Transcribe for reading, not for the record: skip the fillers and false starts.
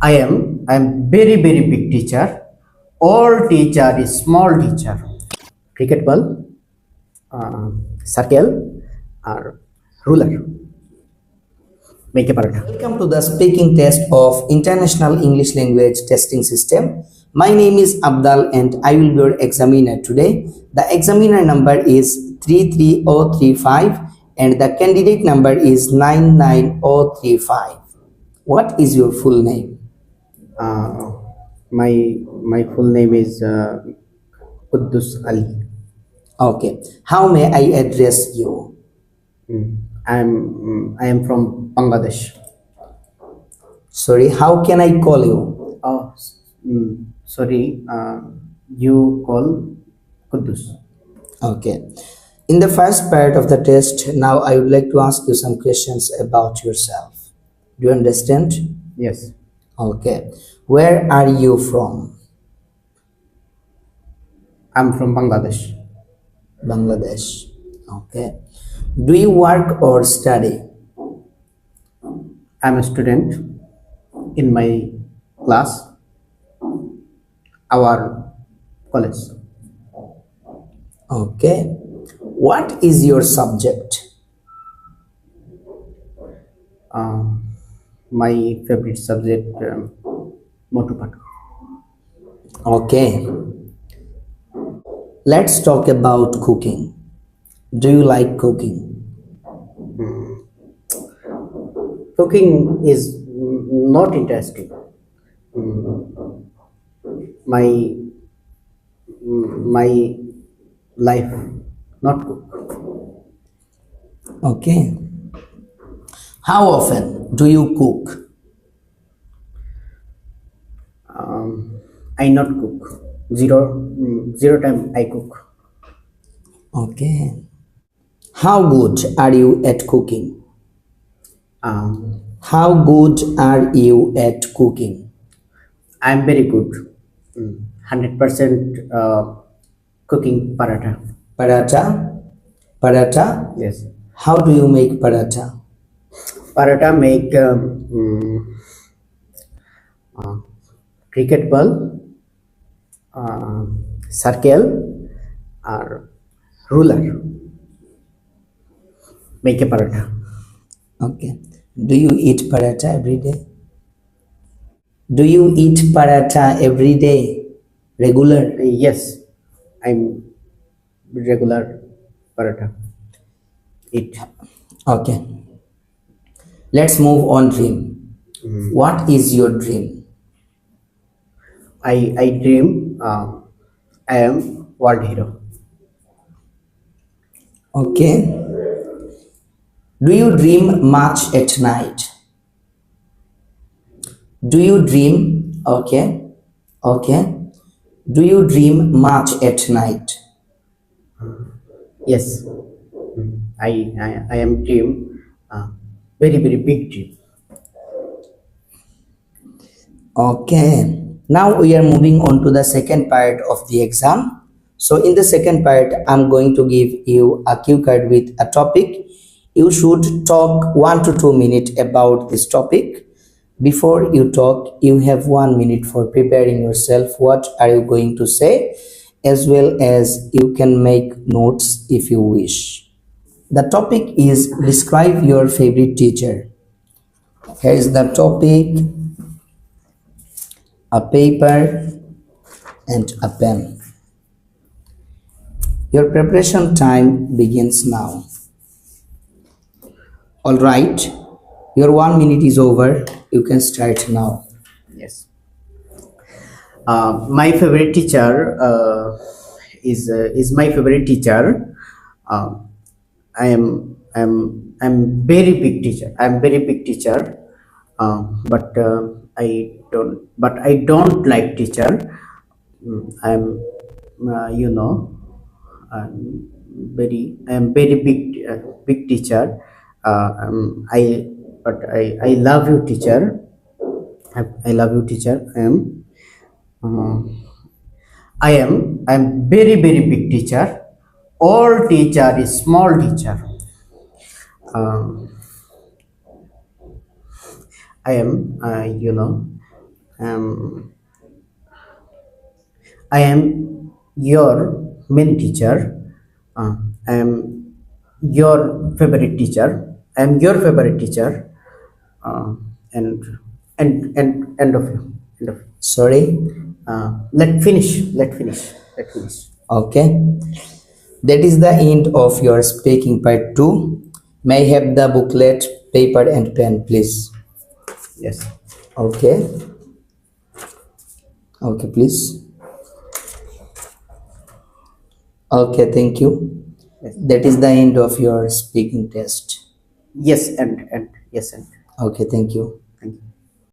I am very big teacher. All teacher is small teacher. Cricket ball, circle, or ruler. Make a paratha. Welcome to the speaking test of International English Language Testing System. My name is ABDAL and I will be your examiner today. The examiner number is 33035 and the candidate number is 99035. What is your full name? My full name is Quddus Ali. Okay. How may I address you? I am from Bangladesh. Sorry, how can I call you? Sorry, you call Quddus. Okay. In the first part of the test, now I would like to ask you some questions about yourself. Do you understand? Yes, Okay. Where are you from? I'm from Bangladesh. Bangladesh. Okay. Do you work or study? I'm a student in my class, our college. Okay. What is your subject? My favorite subject, Motupat. Okay. Let's talk about cooking. Do you like cooking? Cooking is not interesting. My my life not cook. Okay. How often do you cook? I not cook. Zero time I cook. Okay. How good are you at cooking? Um, How good are you at cooking? I'm very good. 100% cooking paratha. Paratha? Paratha? Yes. How do you make paratha? Paratha make cricket ball, circle, or ruler. Make a paratha. Okay. Do you eat paratha every day? Do you eat paratha every day? Regular? Yes, I'm regular paratha. Eat. Okay. Let's move on dream. What is your dream? I dream I am world hero. Okay. Do you dream much at night? Do you dream? Okay. Okay. Do you dream much at night? Yes, I am dream very big dream. Okay. Now we are moving on to the second part of the exam. So in the second part, I'm going to give you a cue card with a topic. You should talk 1 to 2 minutes about this topic. Before you talk, you have 1 minute for preparing yourself. What are you going to say? As well as you can make notes if you wish. The topic is describe your favorite teacher. Here is the topic, a paper and a pen. Your preparation time begins now. All right, your 1 minute is over. You can start now. Yes. My favorite teacher is my favorite teacher. I'm very big teacher. I'm very big teacher. But I don't like teacher. I'm I am very big teacher. I love you teacher. I love you teacher. I'm very big teacher. All teacher is small teacher. um, I am Um, I am your main teacher. I am your favorite teacher. I am your favorite teacher. Uh, and end of end of. Sorry. Let finish. Let finish. Let finish. Okay. That is the end of your speaking part 2. May I have the booklet, paper and pen, please? Yes. Okay. Okay, please. Okay, thank you. Yes. That is the end of your speaking test. Yes. And yes. And Okay, thank you. thank you.